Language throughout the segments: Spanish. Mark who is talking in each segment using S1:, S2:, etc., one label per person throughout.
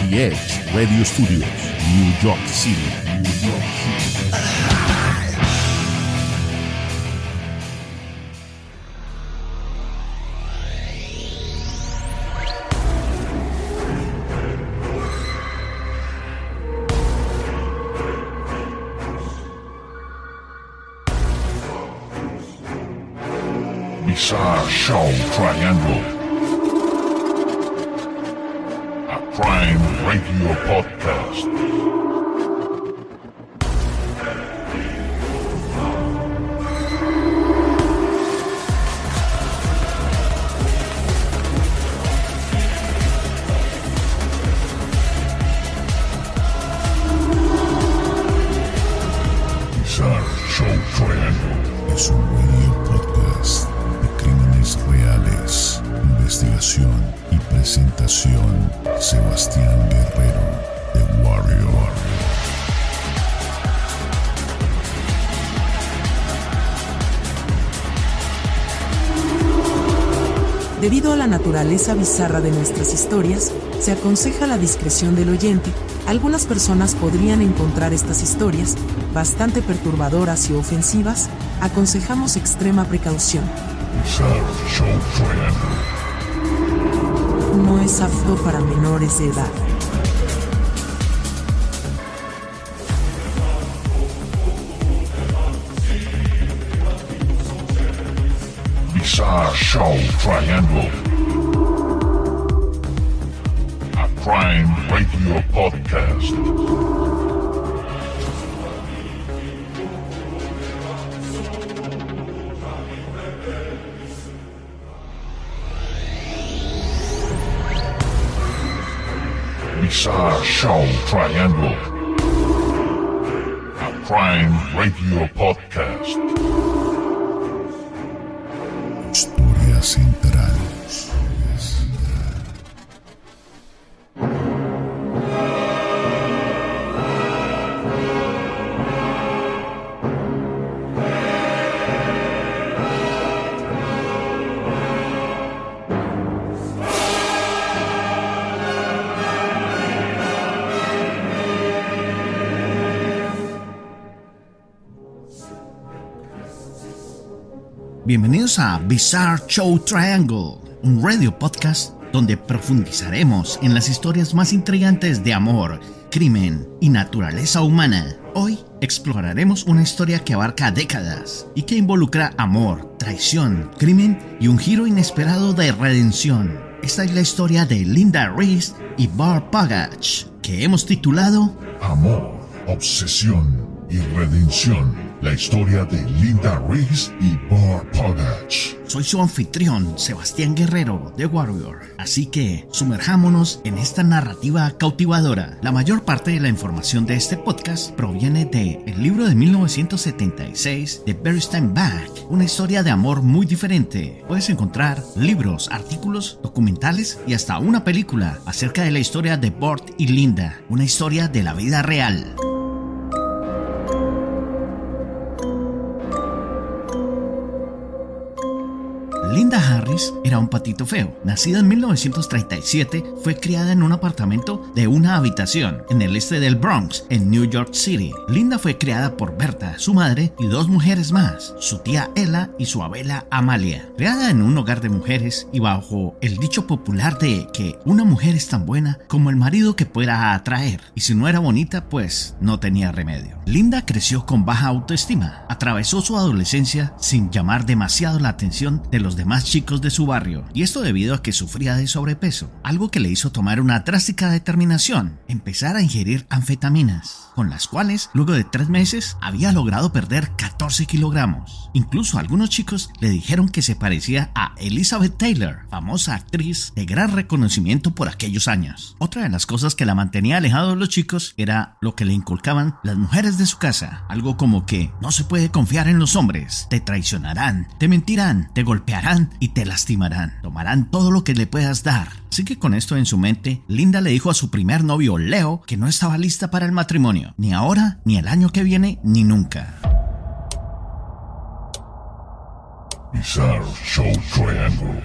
S1: The Edge Radio Studios, New York City.
S2: Bizarre Show Triangle, a Prime Radio podcast. Bizarre Show Triangle
S3: es un radio podcast de crímenes reales, investigación y presentación. Sebastián Guerrero, The Warrior.
S4: Debido a la naturaleza bizarra de nuestras historias, se aconseja la discreción del oyente. Algunas personas podrían encontrar estas historias bastante perturbadoras y ofensivas. Aconsejamos extrema precaución.
S2: Bizarre Show Triangle.
S4: No es apto para menores de edad.
S2: Bizarre Show Triangle, a Prime Radio podcast. Bizarre Show Triangle, a Prime Radio podcast.
S3: Historia central.
S5: Bienvenidos a Bizarre Show Triangle, un radio podcast donde profundizaremos en las historias más intrigantes de amor, crimen y naturaleza humana. Hoy exploraremos una historia que abarca décadas y que involucra amor, traición, crimen y un giro inesperado de redención. Esta es la historia de Linda Reese y Bart Pagach, que hemos titulado
S2: Amor, obsesión y redención. La historia de Linda Reese y Bart Pagach.
S5: Soy su anfitrión, Sebastián Guerrero, The Warrior. Así que sumerjámonos en esta narrativa cautivadora. La mayor parte de la información de este podcast proviene del libro de 1976 de Barry Steinbeck, una historia de amor muy diferente. Puedes encontrar libros, artículos, documentales y hasta una película acerca de la historia de Bart y Linda, una historia de la vida real. Linda Harris era un patito feo. Nacida en 1937, fue criada en un apartamento de una habitación en el este del Bronx, en New York City. Linda fue criada por Berta, su madre, y dos mujeres más, su tía Ella y su abuela Amalia. Criada en un hogar de mujeres y bajo el dicho popular de que una mujer es tan buena como el marido que pueda atraer, y si no era bonita, pues no tenía remedio. Linda creció con baja autoestima. Atravesó su adolescencia sin llamar demasiado la atención de los demás chicos de su barrio, y esto debido a que sufría de sobrepeso, algo que le hizo tomar una drástica determinación: empezar a ingerir anfetaminas, con las cuales luego de 3 meses había logrado perder 14 kilogramos. Incluso algunos chicos le dijeron que se parecía a Elizabeth Taylor, famosa actriz de gran reconocimiento por aquellos años. Otra de las cosas que la mantenía alejado de los chicos era lo que le inculcaban las mujeres de su casa, algo como que no se puede confiar en los hombres, te traicionarán, te mentirán, te golpearán y te lastimarán, tomarán todo lo que le puedas dar. Así que con esto en su mente, Linda le dijo a su primer novio, Leo, que no estaba lista para el matrimonio, ni ahora, ni el año que viene, ni nunca.
S2: Bizarre Show Triangle.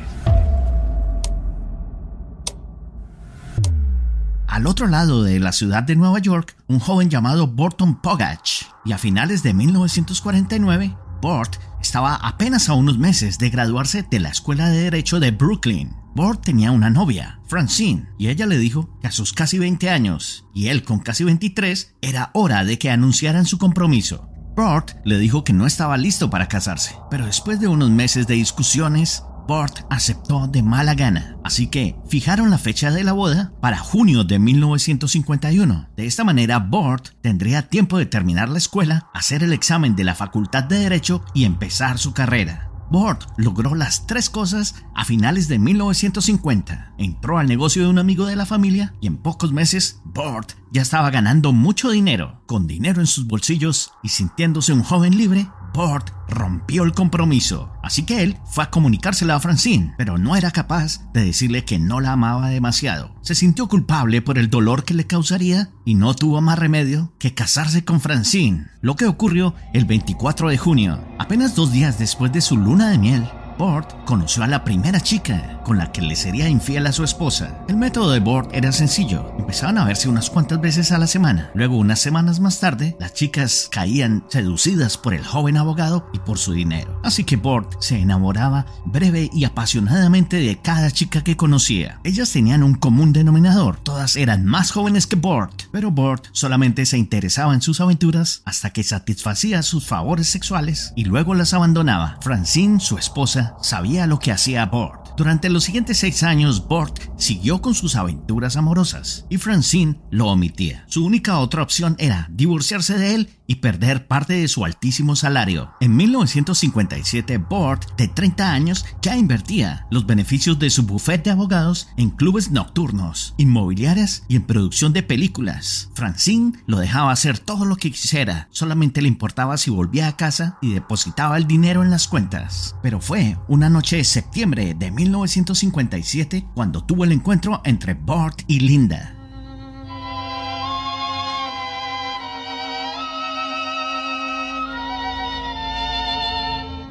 S5: al otro lado de la ciudad de Nueva York un joven llamado Burton Pogach, y a finales de 1949, Burt estaba apenas a unos meses de graduarse de la Escuela de Derecho de Brooklyn. Burt tenía una novia, Francine, y ella le dijo que a sus casi 20 años, y él con casi 23, era hora de que anunciaran su compromiso. Burt le dijo que no estaba listo para casarse, pero después de unos meses de discusiones, Burt aceptó de mala gana, así que fijaron la fecha de la boda para junio de 1951. De esta manera, Burt tendría tiempo de terminar la escuela, hacer el examen de la Facultad de Derecho y empezar su carrera. Burt logró las tres cosas a finales de 1950. Entró al negocio de un amigo de la familia y en pocos meses Burt ya estaba ganando mucho dinero. Con dinero en sus bolsillos y sintiéndose un joven libre, Burt rompió el compromiso, así que él fue a comunicárselo a Francine, pero no era capaz de decirle que no la amaba demasiado. Se sintió culpable por el dolor que le causaría y no tuvo más remedio que casarse con Francine, lo que ocurrió el 24 de junio. Apenas 2 días después de su luna de miel, Burt conoció a la primera chica con la que le sería infiel a su esposa. El método de Burt era sencillo. Empezaban a verse unas cuantas veces a la semana. Luego, unas semanas más tarde, las chicas caían seducidas por el joven abogado y por su dinero. Así que Burt se enamoraba breve y apasionadamente de cada chica que conocía. Ellas tenían un común denominador. Todas eran más jóvenes que Burt, pero Burt solamente se interesaba en sus aventuras hasta que satisfacía sus favores sexuales y luego las abandonaba. Francine, su esposa, sabía lo que hacía Burt. Durante los siguientes 6 años, Burt siguió con sus aventuras amorosas y Francine lo omitía. Su única otra opción era divorciarse de él y perder parte de su altísimo salario. En 1957, Burt, de 30 años, ya invertía los beneficios de su bufete de abogados en clubes nocturnos, inmobiliarias y en producción de películas. Francine lo dejaba hacer todo lo que quisiera, solamente le importaba si volvía a casa y depositaba el dinero en las cuentas. Pero fue una noche de septiembre de 1957 cuando tuvo el encuentro entre Burt y Linda.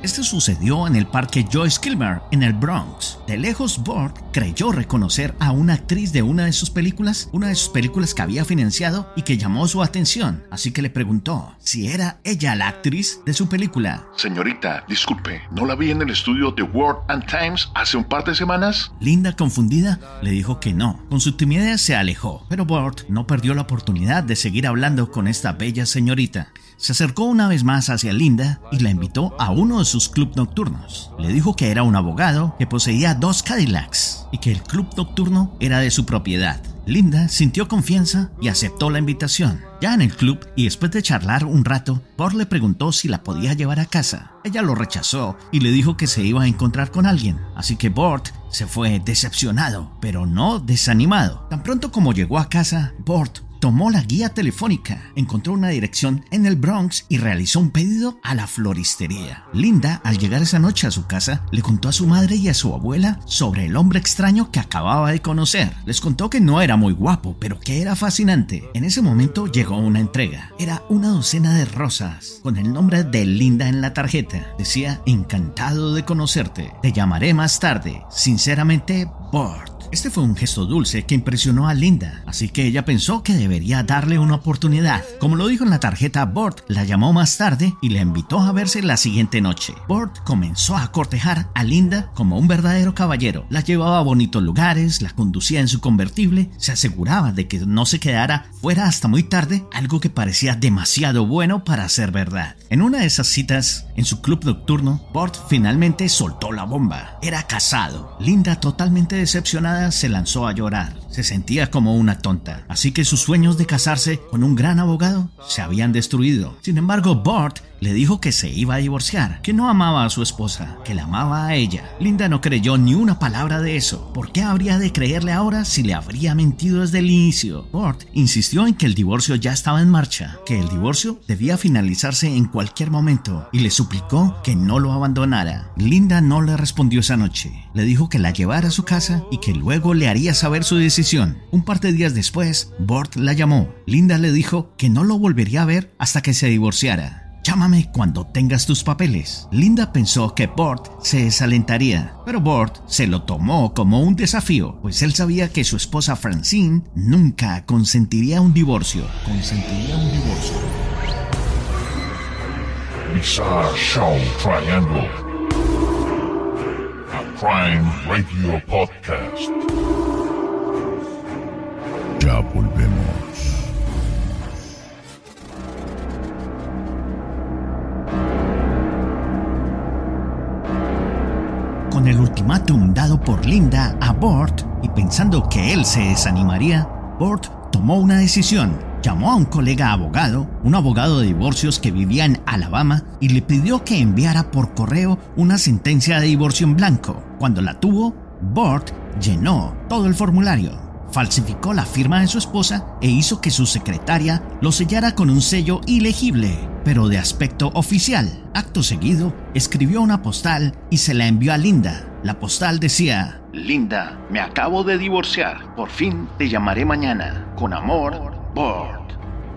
S5: Esto sucedió en el parque Joyce Kilmer, en el Bronx. De lejos, Burt creyó reconocer a una actriz de una de sus películas que había financiado y que llamó su atención, así que le preguntó si era ella la actriz de su película.
S1: Señorita, disculpe, ¿no la vi en el estudio de World and Times hace un par de semanas?
S5: Linda, confundida, le dijo que no. Con su timidez se alejó, pero Burt no perdió la oportunidad de seguir hablando con esta bella señorita. Se acercó una vez más hacia Linda y la invitó a uno de sus clubes nocturnos. Le dijo que era un abogado que poseía 2 Cadillacs y que el club nocturno era de su propiedad. Linda sintió confianza y aceptó la invitación. Ya en el club y después de charlar un rato, Burt le preguntó si la podía llevar a casa. Ella lo rechazó y le dijo que se iba a encontrar con alguien, así que Burt se fue decepcionado, pero no desanimado. Tan pronto como llegó a casa, Burt tomó la guía telefónica, encontró una dirección en el Bronx y realizó un pedido a la floristería. Linda, al llegar esa noche a su casa, le contó a su madre y a su abuela sobre el hombre extraño que acababa de conocer. Les contó que no era muy guapo, pero que era fascinante. En ese momento llegó una entrega. Era una docena de rosas con el nombre de Linda en la tarjeta. Decía: encantado de conocerte. Te llamaré más tarde. Sinceramente, Burt. Este fue un gesto dulce que impresionó a Linda, así que ella pensó que debería darle una oportunidad. Como lo dijo en la tarjeta, Burt la llamó más tarde y la invitó a verse la siguiente noche. Burt comenzó a cortejar a Linda como un verdadero caballero. La llevaba a bonitos lugares, la conducía en su convertible, se aseguraba de que no se quedara fuera hasta muy tarde, algo que parecía demasiado bueno para ser verdad. En una de esas citas, en su club nocturno, Burt finalmente soltó la bomba. Era casado. Linda, totalmente decepcionada, se lanzó a llorar. Se sentía como una tonta, así que sus sueños de casarse con un gran abogado se habían destruido. Sin embargo, Burt le dijo que se iba a divorciar, que no amaba a su esposa, que la amaba a ella. Linda no creyó ni una palabra de eso. ¿Por qué habría de creerle ahora si le habría mentido desde el inicio? Burt insistió en que el divorcio ya estaba en marcha, que el divorcio debía finalizarse en cualquier momento y le suplicó que no lo abandonara. Linda no le respondió esa noche. Le dijo que la llevara a su casa y que luego le haría saber su decisión. Un par de días después, Burt la llamó. Linda le dijo que no lo volvería a ver hasta que se divorciara. Llámame cuando tengas tus papeles. Linda pensó que Burt se desalentaría, pero Burt se lo tomó como un desafío, pues él sabía que su esposa Francine nunca consentiría un divorcio.
S2: Bizarre Show Triangle, a Crime Radio Podcast.
S3: Ya volvemos.
S5: Con el ultimátum dado por Linda a Burt y pensando que él se desanimaría, Burt tomó una decisión. Llamó a un colega abogado, un abogado de divorcios que vivía en Alabama, y le pidió que enviara por correo una sentencia de divorcio en blanco. Cuando la tuvo, Burt llenó todo el formulario, falsificó la firma de su esposa e hizo que su secretaria lo sellara con un sello ilegible, pero de aspecto oficial. Acto seguido, escribió una postal y se la envió a Linda. La postal decía:
S1: Linda, me acabo de divorciar. Por fin te llamaré mañana. Con amor, Burt.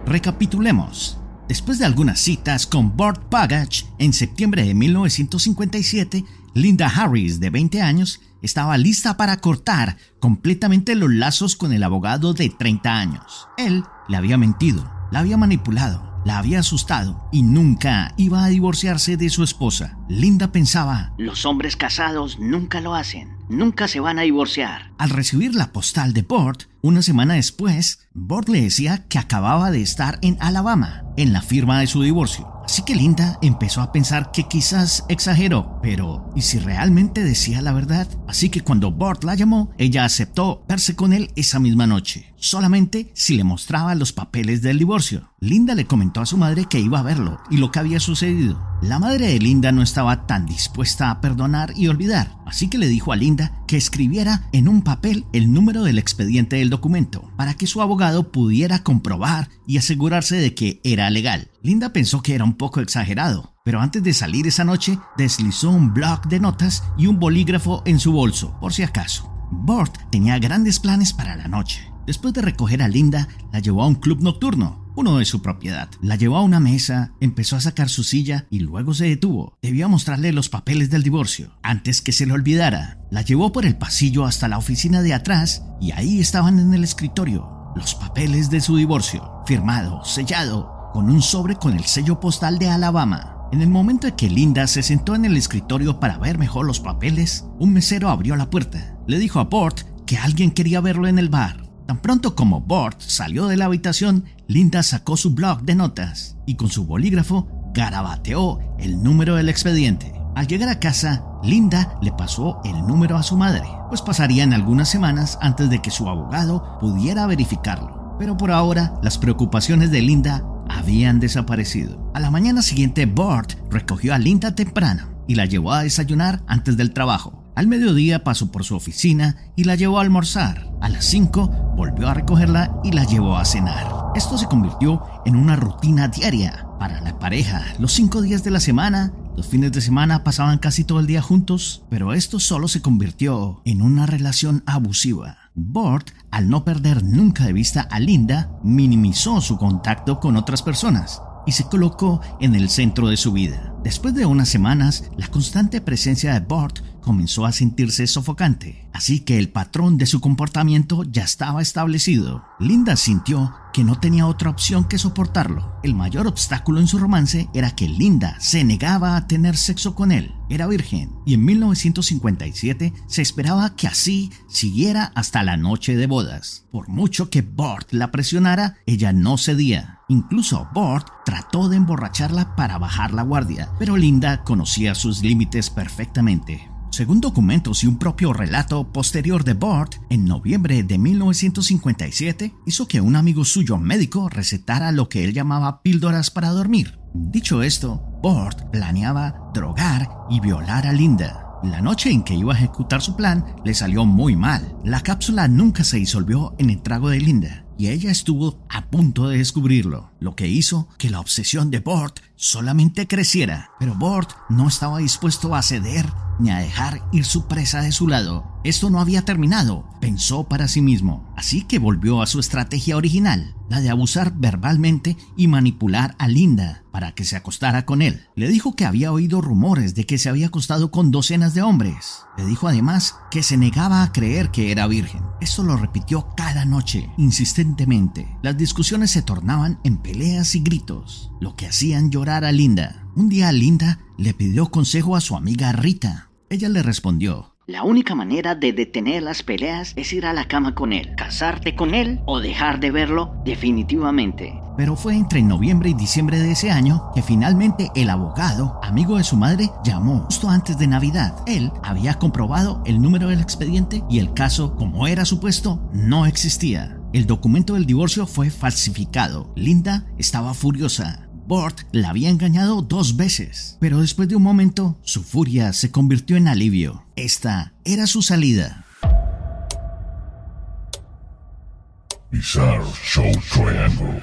S5: Recapitulemos. Después de algunas citas con Burt Pagach, en septiembre de 1957, Linda Harris, de 20 años, estaba lista para cortar completamente los lazos con el abogado de 30 años. Él le había mentido, la había manipulado, la había asustado y nunca iba a divorciarse de su esposa. Linda pensaba:
S6: los hombres casados nunca lo hacen, nunca se van a divorciar.
S5: Al recibir la postal de Burt, una semana después, Burt le decía que acababa de estar en Alabama, en la firma de su divorcio. Así que Linda empezó a pensar que quizás exageró, pero ¿y si realmente decía la verdad? Así que cuando Burt la llamó, ella aceptó verse con él esa misma noche, solamente si le mostraba los papeles del divorcio. Linda le comentó a su madre que iba a verlo y lo que había sucedido. La madre de Linda no estaba tan dispuesta a perdonar y olvidar, así que le dijo a Linda que escribiera en un papel el número del expediente del documento para que su abogado pudiera comprobar y asegurarse de que era legal. Linda pensó que era un poco exagerado, pero antes de salir esa noche deslizó un bloc de notas y un bolígrafo en su bolso, por si acaso. Burt tenía grandes planes para la noche. Después de recoger a Linda, la llevó a un club nocturno, uno de su propiedad. La llevó a una mesa, empezó a sacar su silla y luego se detuvo. Debía mostrarle los papeles del divorcio antes que se le olvidara. La llevó por el pasillo hasta la oficina de atrás y ahí estaban en el escritorio los papeles de su divorcio, firmado, sellado, con un sobre con el sello postal de Alabama. En el momento en que Linda se sentó en el escritorio para ver mejor los papeles, un mesero abrió la puerta. Le dijo a Burt que alguien quería verlo en el bar. Tan pronto como Burt salió de la habitación, Linda sacó su bloc de notas y con su bolígrafo garabateó el número del expediente. Al llegar a casa, Linda le pasó el número a su madre, pues pasarían algunas semanas antes de que su abogado pudiera verificarlo. Pero por ahora, las preocupaciones de Linda habían desaparecido. A la mañana siguiente, Burt recogió a Linda temprano y la llevó a desayunar antes del trabajo. Al mediodía pasó por su oficina y la llevó a almorzar. A las 5 volvió a recogerla y la llevó a cenar. Esto se convirtió en una rutina diaria para la pareja. Los 5 días de la semana, los fines de semana pasaban casi todo el día juntos, pero esto solo se convirtió en una relación abusiva. Burt, al no perder nunca de vista a Linda, minimizó su contacto con otras personas y se colocó en el centro de su vida. Después de unas semanas, la constante presencia de Burt comenzó a sentirse sofocante, así que el patrón de su comportamiento ya estaba establecido. Linda sintió que no tenía otra opción que soportarlo. El mayor obstáculo en su romance era que Linda se negaba a tener sexo con él. Era virgen y en 1957 se esperaba que así siguiera hasta la noche de bodas. Por mucho que Burt la presionara, ella no cedía. Incluso Burt trató de emborracharla para bajar la guardia, pero Linda conocía sus límites perfectamente. Según documentos y un propio relato posterior de Burt, en noviembre de 1957 hizo que un amigo suyo médico recetara lo que él llamaba píldoras para dormir. Dicho esto, Burt planeaba drogar y violar a Linda. La noche en que iba a ejecutar su plan le salió muy mal. La cápsula nunca se disolvió en el trago de Linda y ella estuvo a punto de descubrirlo, lo que hizo que la obsesión de Burt solamente creciera. Pero Burt no estaba dispuesto a ceder ni a dejar ir su presa de su lado. Esto no había terminado, pensó para sí mismo, así que volvió a su estrategia original, la de abusar verbalmente y manipular a Linda para que se acostara con él. Le dijo que había oído rumores de que se había acostado con docenas de hombres. Le dijo además que se negaba a creer que era virgen. Esto lo repitió cada noche, insistentemente. Las discusiones se tornaban en peleas y gritos, lo que hacían llorar a Linda. Un día Linda le pidió consejo a su amiga Rita. Ella le respondió:
S6: la única manera de detener las peleas es ir a la cama con él, casarte con él o dejar de verlo definitivamente.
S5: Pero fue entre noviembre y diciembre de ese año que finalmente el abogado, amigo de su madre, llamó justo antes de Navidad. Él había comprobado el número del expediente y el caso, como era supuesto, no existía. El documento del divorcio fue falsificado. Linda estaba furiosa. Bort la había engañado 2 veces, pero después de un momento, su furia se convirtió en alivio. Esta era su salida.
S2: Bizarre Show Triangle.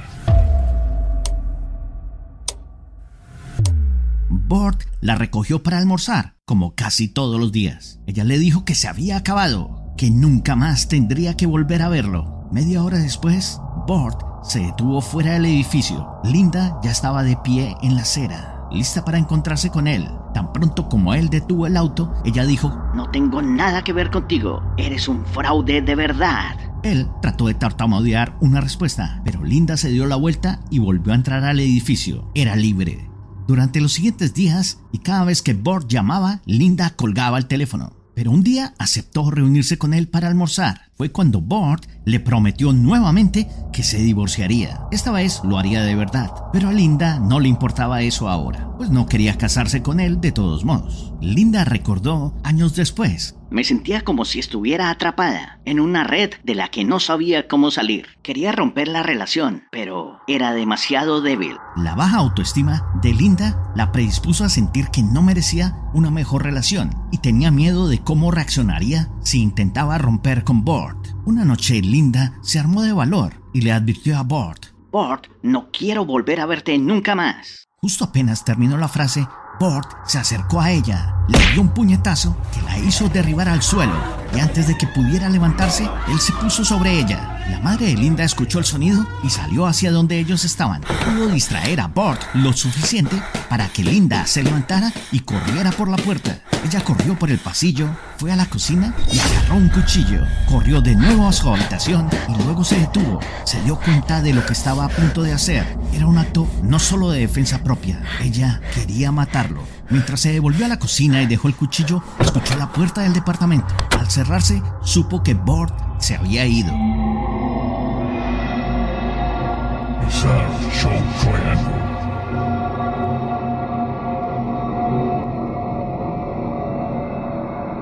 S5: Bort la recogió para almorzar, como casi todos los días. Ella le dijo que se había acabado, que nunca más tendría que volver a verlo. Media hora después, Bort se detuvo fuera del edificio. Linda ya estaba de pie en la acera, lista para encontrarse con él. Tan pronto como él detuvo el auto, ella dijo:
S6: no tengo nada que ver contigo, eres un fraude de verdad.
S5: Él trató de tartamudear una respuesta, pero Linda se dio la vuelta y volvió a entrar al edificio. Era libre. Durante los siguientes días, y cada vez que Bort llamaba, Linda colgaba el teléfono. Pero un día aceptó reunirse con él para almorzar. Fue cuando Bort le prometió nuevamente que se divorciaría. Esta vez lo haría de verdad, pero a Linda no le importaba eso ahora, pues no quería casarse con él de todos modos. Linda recordó años después:
S6: me sentía como si estuviera atrapada en una red de la que no sabía cómo salir. Quería romper la relación, pero era demasiado débil.
S5: La baja autoestima de Linda la predispuso a sentir que no merecía una mejor relación y tenía miedo de cómo reaccionaría si intentaba romper con Bort. Una noche Linda se armó de valor y le advirtió a Bort:
S6: Bort, no quiero volver a verte nunca más.
S5: Justo apenas terminó la frase, Bort se acercó a ella, le dio un puñetazo que la hizo derribar al suelo, y antes de que pudiera levantarse, él se puso sobre ella. La madre de Linda escuchó el sonido y salió hacia donde ellos estaban. Pudo distraer a Bort lo suficiente para que Linda se levantara y corriera por la puerta. Ella corrió por el pasillo, fue a la cocina y agarró un cuchillo. Corrió de nuevo a su habitación y luego se detuvo. Se dio cuenta de lo que estaba a punto de hacer. Era un acto no solo de defensa propia, ella quería matarlo. Mientras se devolvió a la cocina y dejó el cuchillo, escuchó la puerta del departamento. Al cerrarse, supo que Bort se había ido.
S2: Bizarre Show Triangle.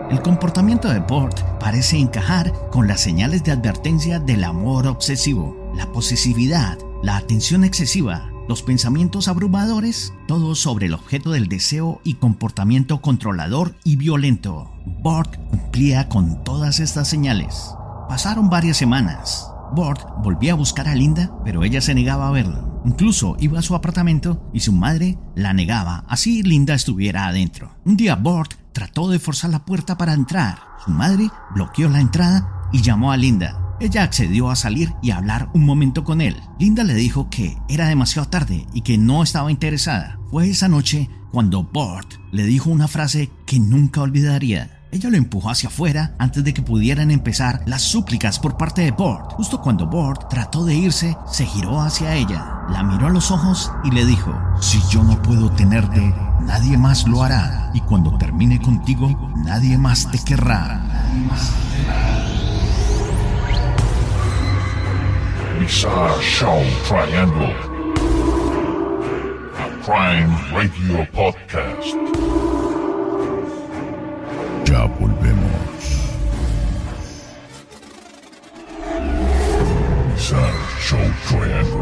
S5: El comportamiento de Bort parece encajar con las señales de advertencia del amor obsesivo, la posesividad, la atención excesiva, los pensamientos abrumadores, todo sobre el objeto del deseo y comportamiento controlador y violento. Bort cumplía con todas estas señales. Pasaron varias semanas. Bort volvía a buscar a Linda, pero ella se negaba a verlo. Incluso iba a su apartamento y su madre la negaba, así Linda estuviera adentro. Un día Bort trató de forzar la puerta para entrar. Su madre bloqueó la entrada y llamó a Linda. Ella accedió a salir y hablar un momento con él. Linda le dijo que era demasiado tarde y que no estaba interesada. Fue esa noche cuando Bort le dijo una frase que nunca olvidaría. Ella lo empujó hacia afuera antes de que pudieran empezar las súplicas por parte de Bort. Justo cuando Bort trató de irse, se giró hacia ella, la miró a los ojos y le dijo:
S3: si yo no puedo tenerte, nadie más lo hará. Y cuando termine contigo, nadie más te querrá.
S2: Bizarre Show Triangle. A Prime Radio Podcast.
S3: Ya volvemos.
S2: Bizarre Show Triangle.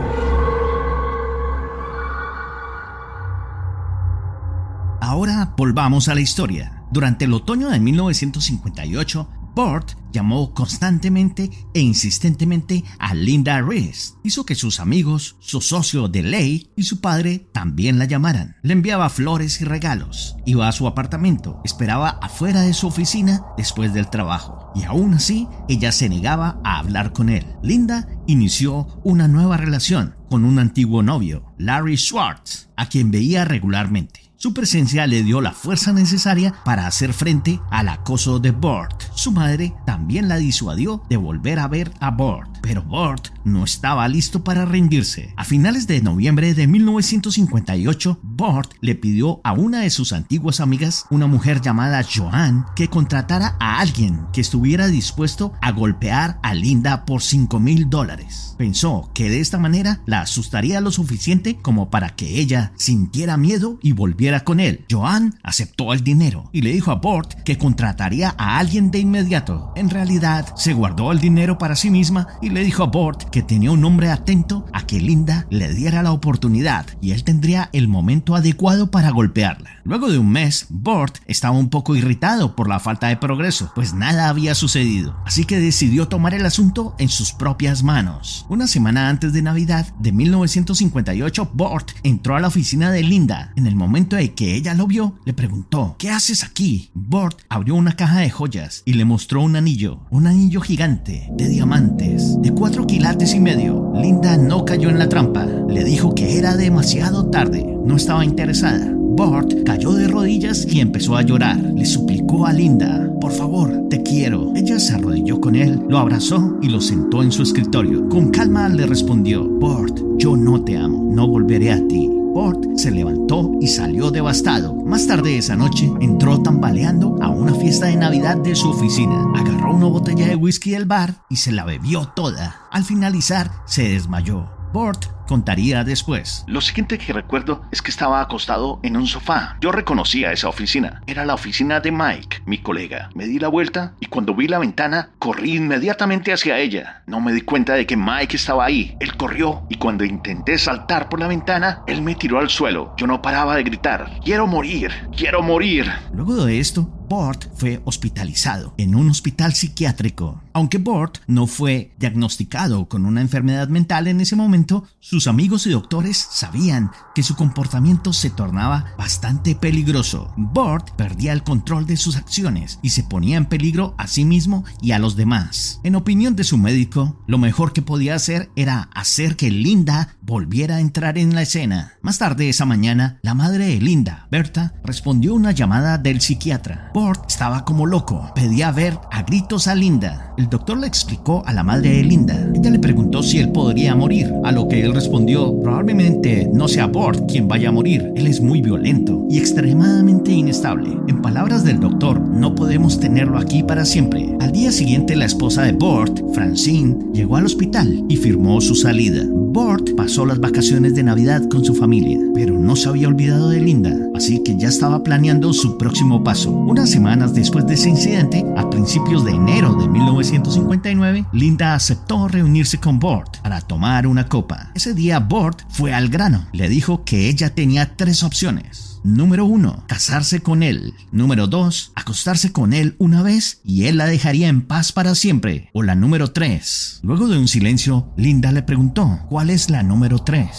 S5: Ahora volvamos a la historia. Durante el otoño de 1958, Bort llamó constantemente e insistentemente a Linda Reese. Hizo que sus amigos, su socio de ley y su padre también la llamaran. Le enviaba flores y regalos. Iba a su apartamento. Esperaba afuera de su oficina después del trabajo. Y aún así, ella se negaba a hablar con él. Linda inició una nueva relación con un antiguo novio, Larry Schwartz, a quien veía regularmente. Su presencia le dio la fuerza necesaria para hacer frente al acoso de Burt. Su madre también la disuadió de volver a ver a Burt, pero Burt no estaba listo para rendirse. A finales de noviembre de 1958, Burt le pidió a una de sus antiguas amigas, una mujer llamada Joanne, que contratara a alguien que estuviera dispuesto a golpear a Linda por $5,000. Pensó que de esta manera la asustaría lo suficiente como para que ella sintiera miedo y volviera con él. Joanne aceptó el dinero y le dijo a Burt que contrataría a alguien de inmediato. En realidad, se guardó el dinero para sí misma y le dijo a Burt que tenía un hombre atento a que Linda le diera la oportunidad y él tendría el momento adecuado para golpearla. Luego de un mes, Burt estaba un poco irritado por la falta de progreso, pues nada había sucedido, así que decidió tomar el asunto en sus propias manos. Una semana antes de Navidad de 1958, Burt entró a la oficina de Linda. En el momento en que ella lo vio, le preguntó: ¿qué haces aquí? Burt abrió una caja de joyas y le mostró un anillo gigante de diamantes de 4,5 quilates. Linda no cayó en la trampa, le dijo que era demasiado tarde, no estaba interesada. Burt cayó de rodillas y empezó a llorar. Le suplicó a Linda: por favor, te quiero. Ella se arrodilló con él, lo abrazó y lo sentó en su escritorio. Con calma le respondió: Burt, yo no te amo, no volveré a ti. Burt se levantó y salió devastado. Más tarde esa noche entró tambaleando a una fiesta de Navidad de su oficina. Agarró una botella de whisky del bar y se la bebió toda. Al finalizar se desmayó. Burt contaría después:
S1: lo siguiente que recuerdo es que estaba acostado en un sofá. Yo reconocía esa oficina. Era la oficina de Mike, mi colega. Me di la vuelta y cuando vi la ventana, corrí inmediatamente hacia ella. No me di cuenta de que Mike estaba ahí. Él corrió y cuando intenté saltar por la ventana, él me tiró al suelo. Yo no paraba de gritar: ¡quiero morir! ¡Quiero morir!
S5: Luego de esto, Burt fue hospitalizado en un hospital psiquiátrico. Aunque Burt no fue diagnosticado con una enfermedad mental en ese momento, sus amigos y doctores sabían que su comportamiento se tornaba bastante peligroso. Burt perdía el control de sus acciones y se ponía en peligro a sí mismo y a los demás. En opinión de su médico, lo mejor que podía hacer era hacer que Linda volviera a entrar en la escena. Más tarde esa mañana, la madre de Linda, Berta, respondió una llamada del psiquiatra. Burt estaba como loco, pedía ver a gritos a Linda. El doctor le explicó a la madre de Linda. Ella le preguntó si él podría morir, a lo que él respondió: probablemente no sea Burt quien vaya a morir, él es muy violento y extremadamente inestable. En palabras del doctor, no podemos tenerlo aquí para siempre. Al día siguiente, la esposa de Burt, Francine, llegó al hospital y firmó su salida. Burt pasó las vacaciones de Navidad con su familia, pero no se había olvidado de Linda, así que ya estaba planeando su próximo paso. Unas semanas después de ese incidente, a principios de enero de 1959, Linda aceptó reunirse con Burt para tomar una copa. Ese día Burt fue al grano. Le dijo que ella tenía 3 opciones. Número 1, casarse con él. Número 2, acostarse con él una vez y él la dejaría en paz para siempre. O la número 3. Luego de un silencio, Linda le preguntó: ¿cuál es la número 3?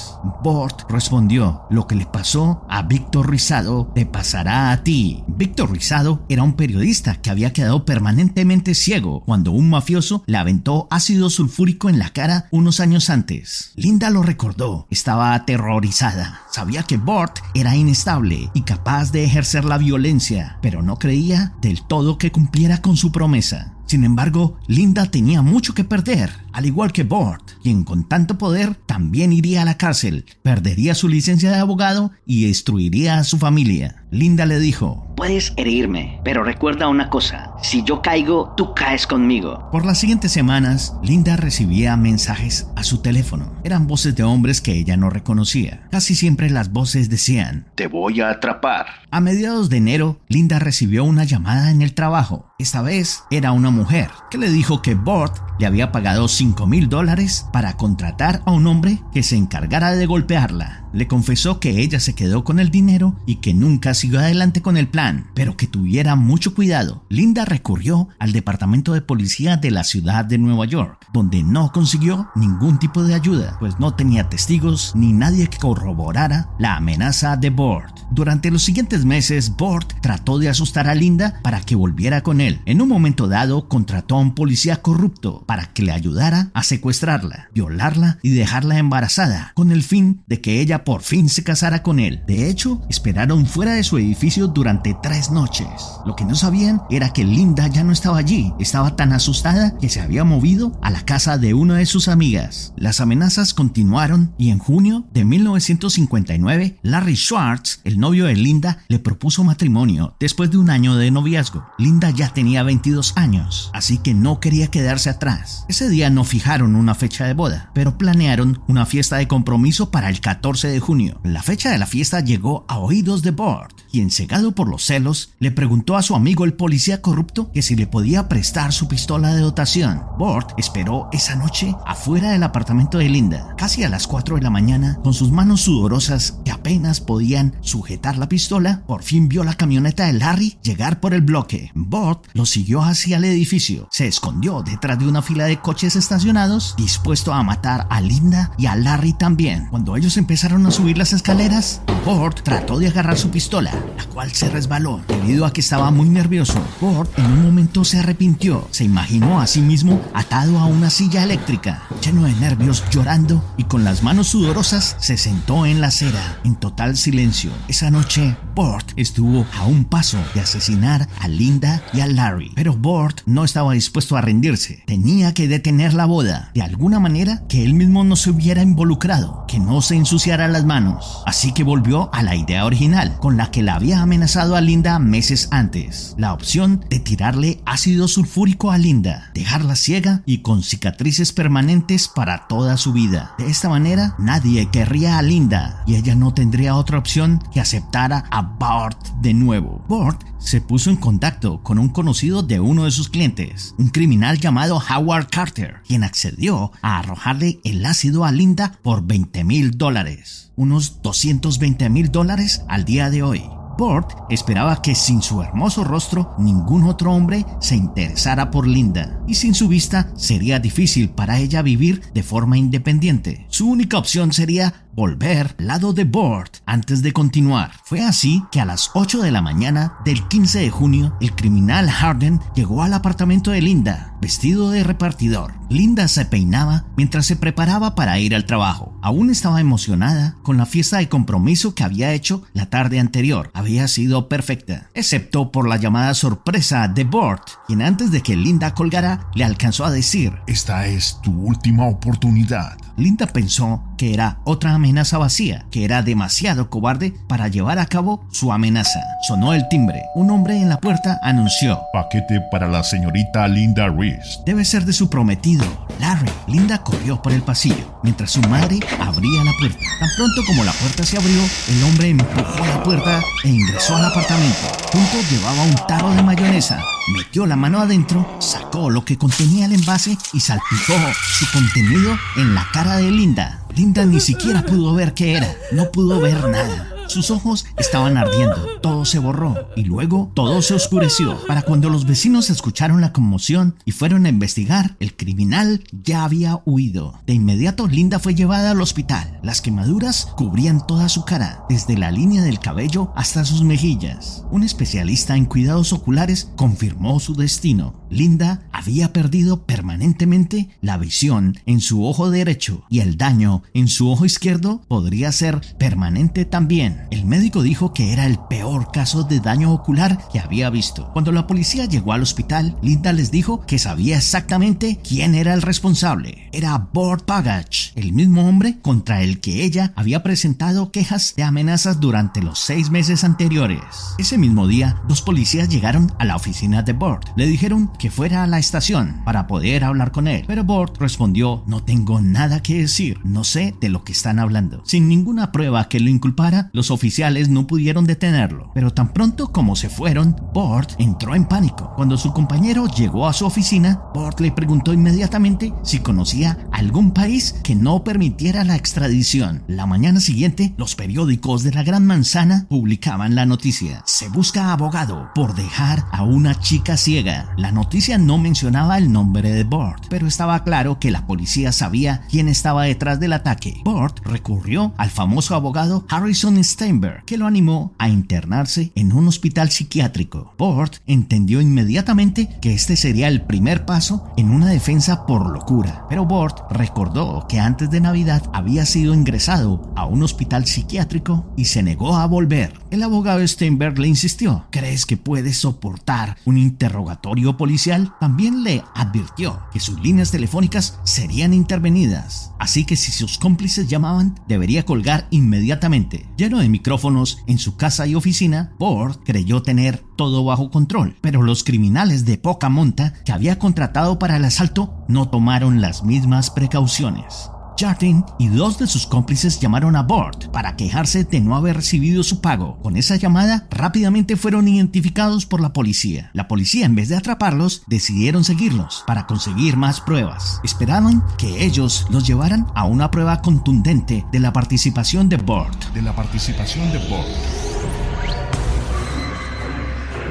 S5: Burt respondió: lo que le pasó a Víctor Rizado te pasará a ti. Víctor Rizado era un periodista que había quedado permanentemente ciego cuando un mafioso le aventó ácido sulfúrico en la cara unos años antes. Linda lo recordó. Estaba aterrorizada. Sabía que Burt era inestable y capaz de ejercer la violencia, pero no creía del todo que cumpliera con su promesa. Sin embargo, Linda tenía mucho que perder, al igual que Burt, quien con tanto poder también iría a la cárcel, perdería su licencia de abogado y destruiría a su familia. Linda le dijo:
S6: puedes herirme, pero recuerda una cosa, si yo caigo, tú caes conmigo.
S5: Por las siguientes semanas, Linda recibía mensajes a su teléfono. Eran voces de hombres que ella no reconocía. Casi siempre las voces decían:
S1: te voy a atrapar.
S5: A mediados de enero, Linda recibió una llamada en el trabajo. Esta vez era una mujer que le dijo que Burt le había pagado $5,000 para contratar a un hombre que se encargara de golpearla. Le confesó que ella se quedó con el dinero y que nunca siguió adelante con el plan, pero que tuviera mucho cuidado. Linda recurrió al departamento de policía de la ciudad de Nueva York, donde no consiguió ningún tipo de ayuda, pues no tenía testigos ni nadie que corroborara la amenaza de Burt. Durante los siguientes meses, Burt trató de asustar a Linda para que volviera con él. En un momento dado, contrató a un policía corrupto para que le ayudara obligara a secuestrarla, violarla y dejarla embarazada, con el fin de que ella por fin se casara con él. De hecho, esperaron fuera de su edificio durante 3 noches. Lo que no sabían era que Linda ya no estaba allí. Estaba tan asustada que se había movido a la casa de una de sus amigas. Las amenazas continuaron y en junio de 1959, Larry Schwartz, el novio de Linda, le propuso matrimonio después de un año de noviazgo. Linda ya tenía 22 años, así que no quería quedarse atrás. Ese día no fijaron una fecha de boda, pero planearon una fiesta de compromiso para el 14 de junio. La fecha de la fiesta llegó a oídos de Burt, quien, cegado por los celos, le preguntó a su amigo el policía corrupto que si le podía prestar su pistola de dotación. Burt esperó esa noche afuera del apartamento de Linda, casi a las 4 de la mañana, con sus manos sudorosas que apenas podían sujetar la pistola. Por fin vio la camioneta de Larry llegar por el bloque. Burt lo siguió hacia el edificio, se escondió detrás de una fila de coches estacionados, dispuesto a matar a Linda y a Larry también. Cuando ellos empezaron a subir las escaleras, Burt trató de agarrar su pistola, la cual se resbaló. Debido a que estaba muy nervioso, Burt en un momento se arrepintió. Se imaginó a sí mismo atado a una silla eléctrica, lleno de nervios, llorando y con las manos sudorosas, se sentó en la acera en total silencio. Esa noche, Burt estuvo a un paso de asesinar a Linda y a Larry, pero Burt no estaba dispuesto a rendirse. Tenía que detener la boda, de alguna manera que él mismo no se hubiera involucrado, que no se ensuciara las manos. Así que volvió a la idea original, con la que la había amenazado a Linda meses antes: la opción de tirarle ácido sulfúrico a Linda, dejarla ciega y con cicatrices permanentes para toda su vida. De esta manera, nadie querría a Linda y ella no tendría otra opción que aceptar a Burt de nuevo. Burt se puso en contacto con un conocido de uno de sus clientes, un criminal llamado Howard Carter, quien accedió a arrojarle el ácido a Linda por $20,000, unos $220,000 al día de hoy. Burt esperaba que sin su hermoso rostro ningún otro hombre se interesara por Linda, y sin su vista sería difícil para ella vivir de forma independiente. Su única opción sería volver al lado de Burt antes de continuar. Fue así que a las 8 de la mañana del 15 de junio, el criminal Harden llegó al apartamento de Linda, vestido de repartidor. Linda se peinaba mientras se preparaba para ir al trabajo. Aún estaba emocionada con la fiesta de compromiso que había hecho la tarde anterior. Había sido perfecta, excepto por la llamada sorpresa de Burt, quien antes de que Linda colgara le alcanzó a decir:
S2: Esta es tu última oportunidad.
S5: Linda pensó que era otra amenaza vacía, que era demasiado cobarde para llevar a cabo su amenaza. Sonó el timbre. Un hombre en la puerta anunció:
S2: Paquete para la señorita Linda Reese.
S5: Debe ser de su prometido, Larry. Linda corrió por el pasillo, mientras su madre abría la puerta. Tan pronto como la puerta se abrió, el hombre empujó la puerta e ingresó al apartamento. Junto llevaba un tarro de mayonesa. Metió la mano adentro, sacó lo que contenía el envase y salpicó su contenido en la cara de Linda. Linda ni siquiera pudo ver qué era, no pudo ver nada. Sus ojos estaban ardiendo, todo se borró y luego todo se oscureció. Para cuando los vecinos escucharon la conmoción y fueron a investigar, el criminal ya había huido. De inmediato, Linda fue llevada al hospital. Las quemaduras cubrían toda su cara, desde la línea del cabello hasta sus mejillas. Un especialista en cuidados oculares confirmó su destino. Linda había perdido permanentemente la visión en su ojo derecho y el daño en su ojo izquierdo podría ser permanente también. El médico dijo que era el peor caso de daño ocular que había visto. Cuando la policía llegó al hospital, Linda les dijo que sabía exactamente quién era el responsable. Era Burt Pagach, el mismo hombre contra el que ella había presentado quejas de amenazas durante los 6 meses anteriores. Ese mismo día, 2 policías llegaron a la oficina de Burt. Le dijeron que fuera a la estación para poder hablar con él, pero Burt respondió: no tengo nada que decir, no sé de lo que están hablando. Sin ninguna prueba que lo inculpara, los oficiales no pudieron detenerlo, pero tan pronto como se fueron, Burt entró en pánico. Cuando su compañero llegó a su oficina, Burt le preguntó inmediatamente si conocía algún país que no permitiera la extradición. La mañana siguiente, los periódicos de la Gran Manzana publicaban la noticia: se busca abogado por dejar a una chica ciega. La noticia no mencionaba el nombre de Burt, pero estaba claro que la policía sabía quién estaba detrás del ataque. Burt recurrió al famoso abogado Harrison Stanton, Steinberg, que lo animó a internarse en un hospital psiquiátrico. Bort entendió inmediatamente que este sería el primer paso en una defensa por locura, pero Bort recordó que antes de Navidad había sido ingresado a un hospital psiquiátrico y se negó a volver. El abogado Steinberg le insistió: ¿crees que puedes soportar un interrogatorio policial? También le advirtió que sus líneas telefónicas serían intervenidas, así que si sus cómplices llamaban, debería colgar inmediatamente. Lleno de micrófonos en su casa y oficina, Bort creyó tener todo bajo control, pero los criminales de poca monta que había contratado para el asalto no tomaron las mismas precauciones. Jardine y dos de sus cómplices llamaron a Bort para quejarse de no haber recibido su pago. Con esa llamada, rápidamente fueron identificados por la policía. La policía, en vez de atraparlos, decidieron seguirlos para conseguir más pruebas. Esperaban que ellos los llevaran a una prueba contundente de la participación de Bort.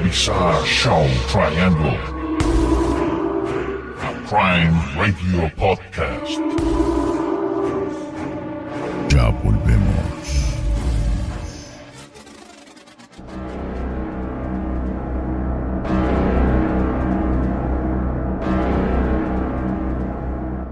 S2: Bizarre Show Triangle. A Crime Radio Podcast. Ya volvemos.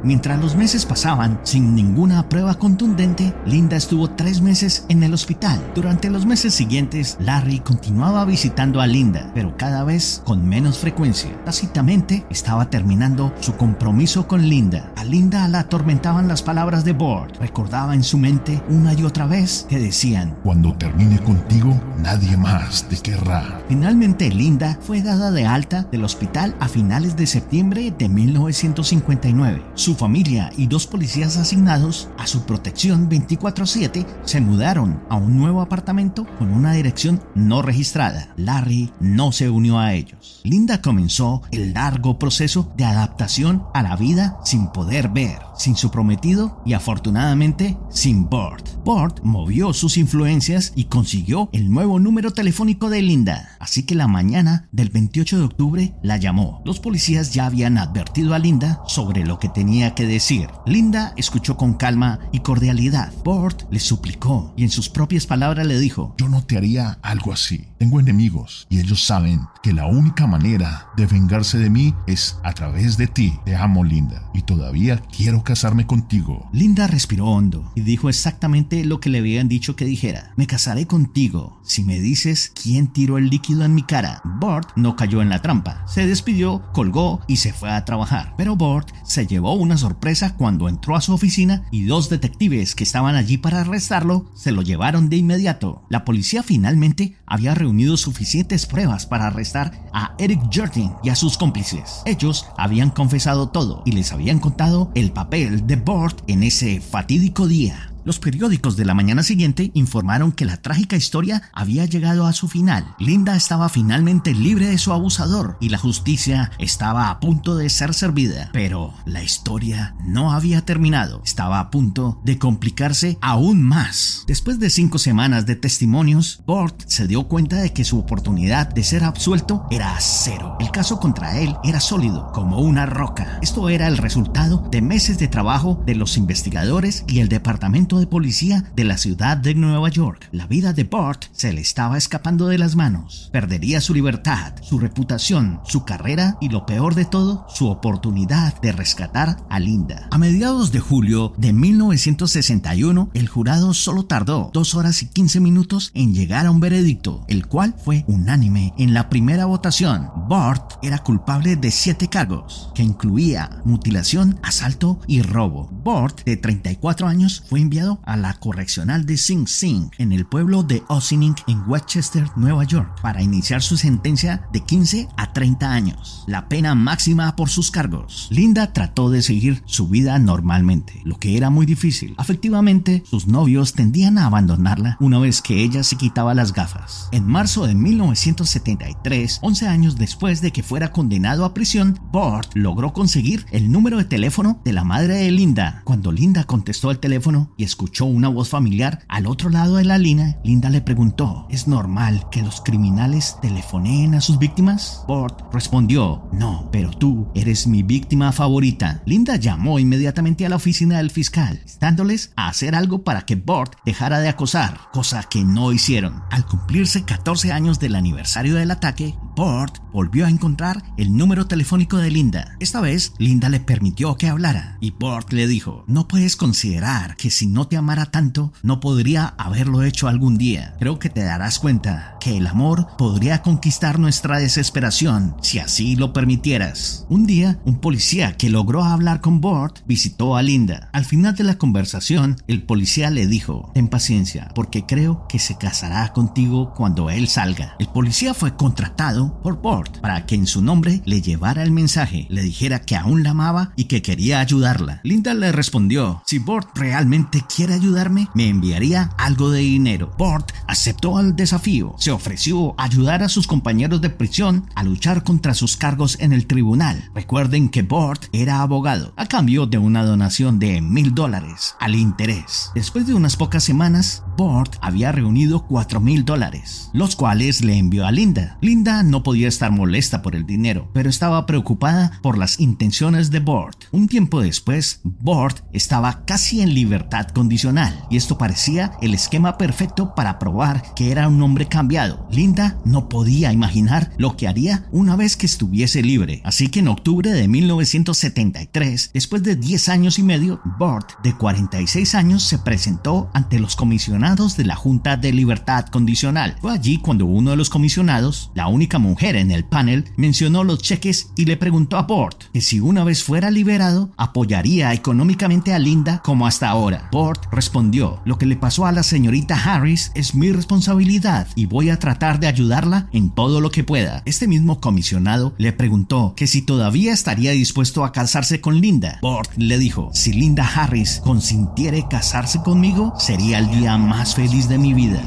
S5: Mientras los meses pasaban sin ninguna prueba contundente, Linda estuvo 3 meses en el hospital. Durante los meses siguientes, Larry continuaba visitando a Linda, pero cada vez con menos frecuencia. Tácitamente estaba terminando su compromiso con Linda. A Linda la atormentaban las palabras de Bort. Recordaba en su mente una y otra vez que decían:
S2: cuando termine contigo, nadie más te querrá.
S5: Finalmente, Linda fue dada de alta del hospital a finales de septiembre de 1959. Su familia y 2 policías asignados a su protección 24/7 se mudaron a un nuevo apartamento con una dirección no registrada. Larry no se unió a ellos. Linda comenzó el largo proceso de adaptación a la vida sin poder ver, sin su prometido y afortunadamente sin Bort. Bort movió sus influencias y consiguió el nuevo número telefónico de Linda, así que la mañana del 28 de octubre la llamó. Los policías ya habían advertido a Linda sobre lo que tenía que decir. Linda escuchó con calma y cordialidad. Bort le suplicó y en sus propias palabras le dijo:
S2: yo no te haría algo así. Tengo enemigos y ellos saben que la única manera de vengarse de mí es a través de ti. Te amo, Linda, y todavía quiero casarme contigo.
S5: Linda respiró hondo y dijo exactamente lo que le habían dicho que dijera: me casaré contigo si me dices quién tiró el líquido en mi cara. Bort no cayó en la trampa. Se despidió, colgó y se fue a trabajar. Pero Bort se llevó una sorpresa cuando entró a su oficina y 2 detectives que estaban allí para arrestarlo se lo llevaron de inmediato. La policía finalmente había reunido suficientes pruebas para arrestar a Eric Jardine y a sus cómplices. Ellos habían confesado todo y les habían contado el papel de Bort en ese fatídico día. Los periódicos de la mañana siguiente informaron que la trágica historia había llegado a su final. Linda estaba finalmente libre de su abusador y la justicia estaba a punto de ser servida. Pero la historia no había terminado. Estaba a punto de complicarse aún más. Después de 5 semanas de testimonios, Bort se dio cuenta de que su oportunidad de ser absuelto era 0. El caso contra él era sólido, como una roca. Esto era el resultado de meses de trabajo de los investigadores y el departamento de policía de la ciudad de Nueva York. La vida de Bort se le estaba escapando de las manos. Perdería su libertad, su reputación, su carrera y, lo peor de todo, su oportunidad de rescatar a Linda. A mediados de julio de 1961, el jurado solo tardó 2 horas y 15 minutos en llegar a un veredicto, el cual fue unánime en la primera votación. Bort era culpable de 7 cargos, que incluía mutilación, asalto y robo. Bort, de 34 años, fue enviado a la correccional de Sing Sing en el pueblo de Ossining en Westchester, Nueva York, para iniciar su sentencia de 15 a 30 años, la pena máxima por sus cargos. Linda trató de seguir su vida normalmente, lo que era muy difícil. Afectivamente, sus novios tendían a abandonarla una vez que ella se quitaba las gafas. En marzo de 1973, 11 años después de que fuera condenado a prisión, Bort logró conseguir el número de teléfono de la madre de Linda. Cuando Linda contestó el teléfono y escuchó una voz familiar al otro lado de la línea, Linda le preguntó: ¿es normal que los criminales telefoneen a sus víctimas? Burt respondió: no, pero tú eres mi víctima favorita. Linda llamó inmediatamente a la oficina del fiscal, instándoles a hacer algo para que Burt dejara de acosar, cosa que no hicieron. Al cumplirse 14 años del aniversario del ataque, Burt volvió a encontrar el número telefónico de Linda. Esta vez, Linda le permitió que hablara y Burt le dijo: no puedes considerar que si no te amara tanto, no podría haberlo hecho algún día. Creo que te darás cuenta que el amor podría conquistar nuestra desesperación si así lo permitieras. Un día, un policía que logró hablar con Burt visitó a Linda. Al final de la conversación, el policía le dijo: ten paciencia, porque creo que se casará contigo cuando él salga. El policía fue contratado por Burt para que en su nombre le llevara el mensaje, le dijera que aún la amaba y que quería ayudarla. Linda le respondió: si Burt realmente quiere ayudarme, me enviaría algo de dinero. Burt aceptó el desafío, se ofreció a ayudar a sus compañeros de prisión a luchar contra sus cargos en el tribunal. Recuerden que Burt era abogado, a cambio de una donación de $1,000 al interés. Después de unas pocas semanas, Burt había reunido $4,000, los cuales le envió a Linda. Linda no podía estar molesta por el dinero, pero estaba preocupada por las intenciones de Burt. Un tiempo después, Burt estaba casi en libertad condicional, y esto parecía el esquema perfecto para probar que era un hombre cambiado. Linda no podía imaginar lo que haría una vez que estuviese libre, así que en octubre de 1973, después de 10 años y medio, Burt, de 46 años, se presentó ante los comisionados de la Junta de Libertad Condicional. Fue allí cuando uno de los comisionados, la única mujer en el panel, mencionó los cheques y le preguntó a Burt que si una vez fuera liberado, apoyaría económicamente a Linda como hasta ahora. Burt respondió: lo que le pasó a la señorita Harris es mi responsabilidad y voy a tratar de ayudarla en todo lo que pueda. Este mismo comisionado le preguntó que si todavía estaría dispuesto a casarse con Linda. Burt le dijo: si Linda Harris consintiere casarse conmigo, sería el día más feliz de mi vida.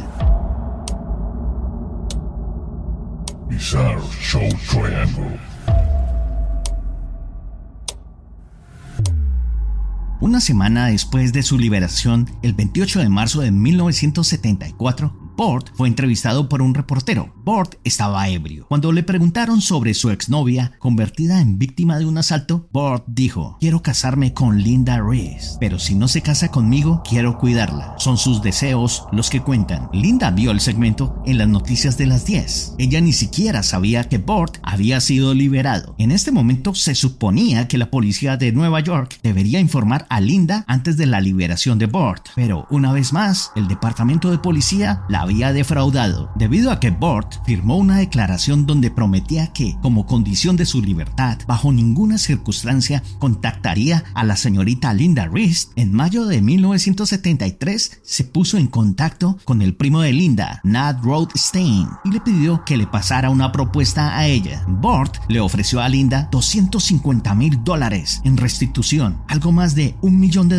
S2: Bizarre Show Triangle.
S5: Una semana después de su liberación, el 28 de marzo de 1974, Burt fue entrevistado por un reportero. Burt estaba ebrio. Cuando le preguntaron sobre su exnovia, convertida en víctima de un asalto, Burt dijo: quiero casarme con Linda Reese, pero si no se casa conmigo, quiero cuidarla. Son sus deseos los que cuentan. Linda vio el segmento en las noticias de las 10. Ella ni siquiera sabía que Burt había sido liberado. En este momento se suponía que la policía de Nueva York debería informar a Linda antes de la liberación de Burt, pero una vez más, el departamento de policía la había defraudado, debido a que Burt firmó una declaración donde prometía que, como condición de su libertad, bajo ninguna circunstancia contactaría a la señorita Linda Reese. En mayo de 1973 se puso en contacto con el primo de Linda, Nat Rothstein, y le pidió que le pasara una propuesta a ella. Burt le ofreció a Linda $250,000 en restitución, algo más de $1 millón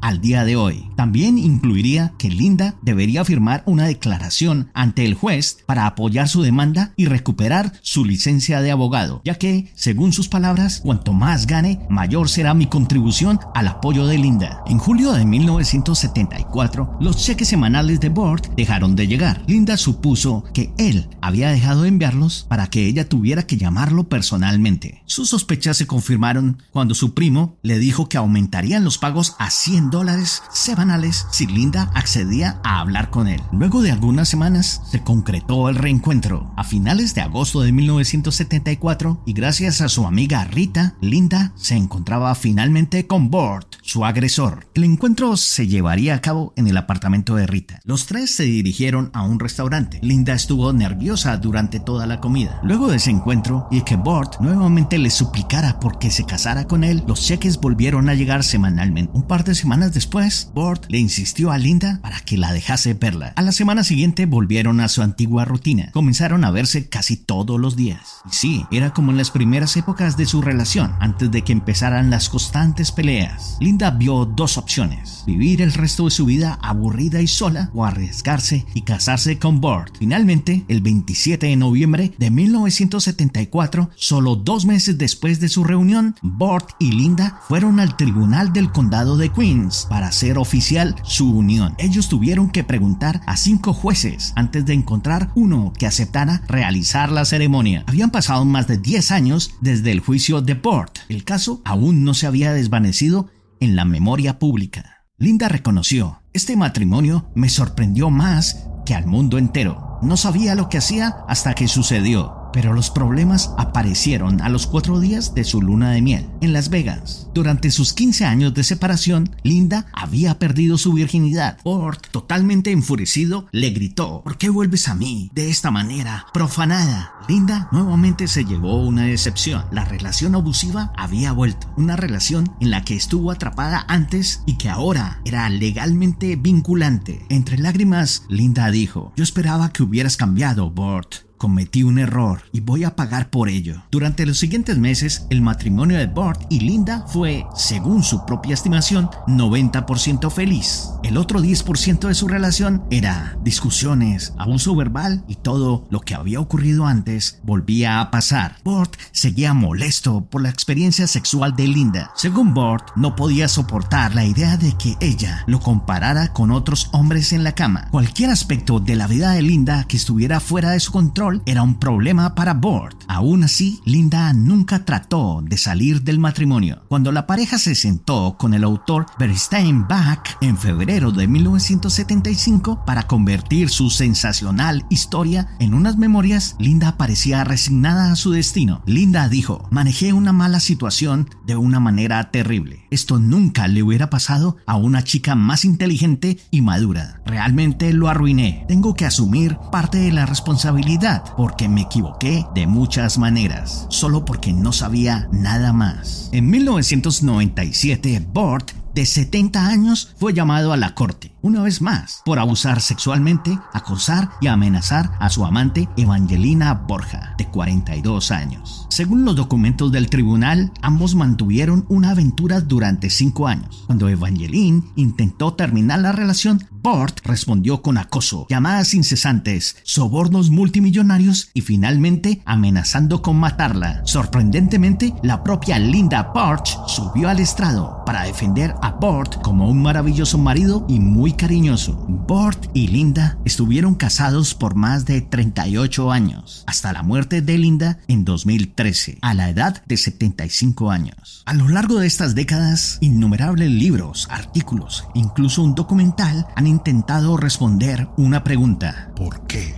S5: al día de hoy. También incluiría que Linda debería firmar una declaración ante el juez para apoyar su demanda y recuperar su licencia de abogado, ya que, según sus palabras, cuanto más gane, mayor será mi contribución al apoyo de Linda. En julio de 1974, los cheques semanales de Burt dejaron de llegar. Linda supuso que él había dejado de enviarlos para que ella tuviera que llamarlo personalmente. Sus sospechas se confirmaron cuando su primo le dijo que aumentarían los pagos a $100 semanales si Linda accedía a hablar con él. Luego de algunas semanas se concretó el reencuentro. A finales de agosto de 1974, y gracias a su amiga Rita, Linda se encontraba finalmente con Burt, su agresor. El encuentro se llevaría a cabo en el apartamento de Rita. Los tres se dirigieron a un restaurante. Linda estuvo nerviosa durante toda la comida. Luego de ese encuentro y que Burt nuevamente le suplicara por que se casara con él, los cheques volvieron a llegar semanalmente. Un par de semanas después, Burt le insistió a Linda para que la dejase verla. A la semana siguiente volvieron a su antigua rutina. Comenzaron a verse casi todos los días. Y sí, era como en las primeras épocas de su relación, antes de que empezaran las constantes peleas. Linda Linda vio dos opciones: vivir el resto de su vida aburrida y sola o arriesgarse y casarse con Burt. Finalmente, el 27 de noviembre de 1974, solo 2 meses después de su reunión, Burt y Linda fueron al tribunal del condado de Queens para hacer oficial su unión. Ellos tuvieron que preguntar a 5 jueces antes de encontrar uno que aceptara realizar la ceremonia. Habían pasado más de 10 años desde el juicio de Burt. El caso aún no se había desvanecido en la memoria pública. Linda reconoció: este matrimonio me sorprendió más que al mundo entero. No sabía lo que hacía hasta que sucedió. Pero los problemas aparecieron a los 4 días de su luna de miel en Las Vegas. Durante sus 15 años de separación, Linda había perdido su virginidad. Burt, totalmente enfurecido, le gritó: ¿por qué vuelves a mí de esta manera profanada? Linda nuevamente se llevó una decepción. La relación abusiva había vuelto. Una relación en la que estuvo atrapada antes y que ahora era legalmente vinculante. Entre lágrimas, Linda dijo: yo esperaba que hubieras cambiado, Burt. Cometí un error y voy a pagar por ello. Durante los siguientes meses, el matrimonio de Burt y Linda fue, según su propia estimación, 90% feliz. El otro 10% de su relación era discusiones, abuso verbal y todo lo que había ocurrido antes volvía a pasar. Burt seguía molesto por la experiencia sexual de Linda. Según Burt, no podía soportar la idea de que ella lo comparara con otros hombres en la cama. Cualquier aspecto de la vida de Linda que estuviera fuera de su control era un problema para Burt. Aún así, Linda nunca trató de salir del matrimonio. Cuando la pareja se sentó con el autor Bernstein Bach en febrero de 1975 para convertir su sensacional historia en unas memorias, Linda parecía resignada a su destino. Linda dijo: manejé una mala situación de una manera terrible. Esto nunca le hubiera pasado a una chica más inteligente y madura. Realmente lo arruiné. Tengo que asumir parte de la responsabilidad porque me equivoqué de muchas maneras, solo porque no sabía nada más. En 1997, Burt, de 70 años, fue llamado a la corte, una vez más, por abusar sexualmente, acosar y amenazar a su amante Evangelina Borja, de 42 años. Según los documentos del tribunal, ambos mantuvieron una aventura durante 5 años. Cuando Evangeline intentó terminar la relación, Burt respondió con acoso, llamadas incesantes, sobornos multimillonarios y finalmente amenazando con matarla. Sorprendentemente, la propia Linda Porch subió al estrado para defender a Burt como un maravilloso marido y muy cariñoso. Burt y Linda estuvieron casados por más de 38 años, hasta la muerte de Linda en 2013, a la edad de 75 años. A lo largo de estas décadas, innumerables libros, artículos e incluso un documental han intentado responder una pregunta: ¿por qué?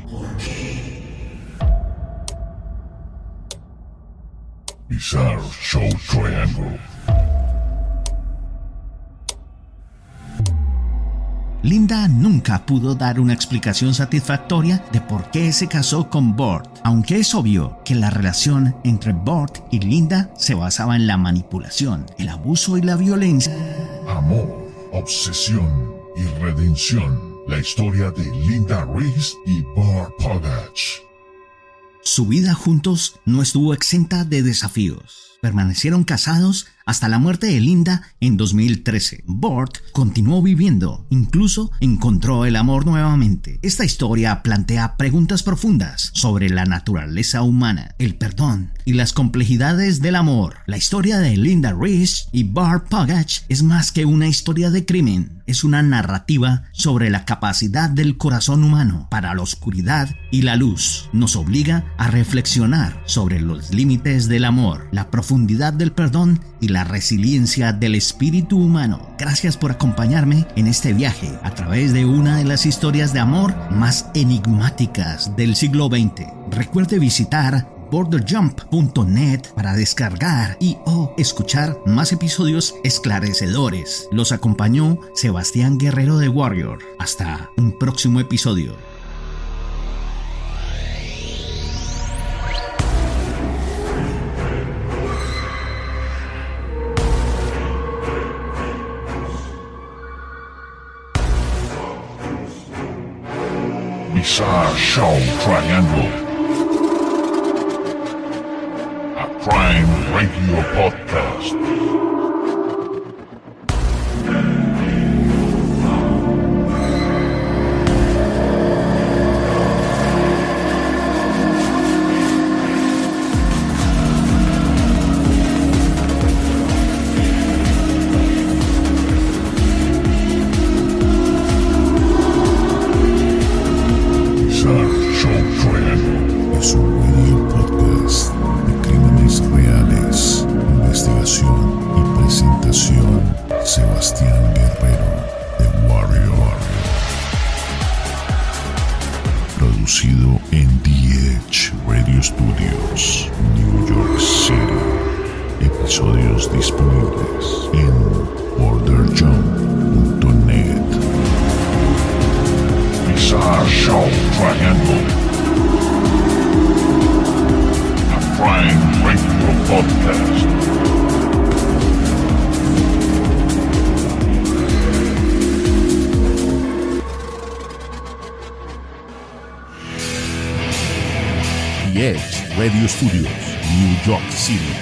S2: Bizarre Show Triangle.
S5: Linda nunca pudo dar una explicación satisfactoria de por qué se casó con Burt, aunque es obvio que la relación entre Burt y Linda se basaba en la manipulación, el abuso y la violencia.
S2: Amor, obsesión y redención. La historia de Linda Reese y Burt Pogacz.
S5: Su vida juntos no estuvo exenta de desafíos. Permanecieron casados hasta la muerte de Linda en 2013. Burt continuó viviendo, incluso encontró el amor nuevamente. Esta historia plantea preguntas profundas sobre la naturaleza humana, el perdón y las complejidades del amor. La historia de Linda Reese y Burt Pogacz es más que una historia de crimen. Es una narrativa sobre la capacidad del corazón humano para la oscuridad y la luz. Nos obliga a reflexionar sobre los límites del amor, la profundidad del perdón y la resiliencia del espíritu humano. Gracias por acompañarme en este viaje a través de una de las historias de amor más enigmáticas del siglo XX. Recuerde visitar borderjump.net para descargar y o escuchar más episodios esclarecedores. Los acompañó Sebastián Guerrero de Warrior. Hasta un próximo episodio.
S2: Bizarre Show Triangle. Crime Radio Podcast. Sebastián Guerrero, The Warrior. Producido en The Edge Radio Studios, New York City. Episodios disponibles en borderjump.net. Bizarre Show Triangle. A Prime Radio Podcast. The Edge Radio Studios, New York City.